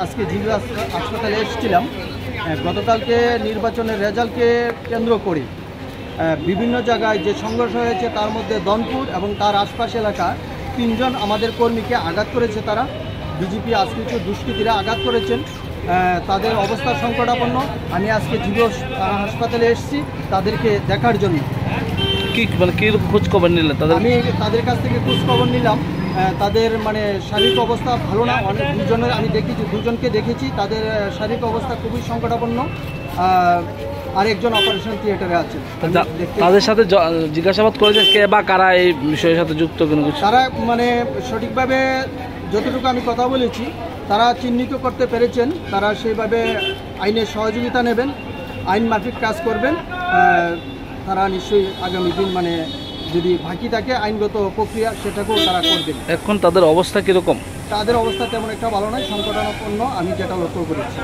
আজকে জিবি হাসপাতালে এসেছিলাম। গতকালকে নির্বাচনের রেজাল্টকে কেন্দ্র করে বিভিন্ন জায়গায় যে সংঘর্ষ হয়েছে তার মধ্যে দনপুর এবং তার আশপাশ এলাকা 3 জন আমাদের কর্মীকে আঘাত করেছে। তারা বিজেপি আজকে কিছু দুষ্কৃতীরা আঘাত করেছেন, তাদের অবস্থা সংকটাপন্ন। আমি আজকে জিবি হাসপাতালে এসেছি তাদেরকে দেখার জন্য। কি খোঁজ খবর নিলেন তাদের? আমি তাদের কাছ থেকে খোঁজ খবর নিলাম। তাদের শারীরিক অবস্থা ভালো না। অনেক দুজনের আমি দেখেছি, দুজনকে দেখেছি, তাদের শারীরিক অবস্থা খুবই সংকটাপন্ন। আরেকজন অপারেশন থিয়েটারে আছে। তাদের সাথে জিজ্ঞাসাবাদ করেছে কে বা কারা এই বিষয়ের সাথে যুক্ত? কোনো কিছু তারা সঠিকভাবে যতটুকু আমি কথা বলেছি তারা চিহ্নিত করতে পেরেছেন। তারা সেইভাবে আইনের সহযোগিতা নেবেন, আইন মাফিক কাজ করবেন। তারা নিশ্চয়ই আগামী দিন যদি বাকি থাকে আইনগত প্রক্রিয়া সেটাকেও তারা করবেন। এখন তাদের অবস্থা কীরকম? তাদের অবস্থা তেমন একটা ভালো নয়, সংকটাপন্ন আমি যেটা লক্ষ্য করেছি।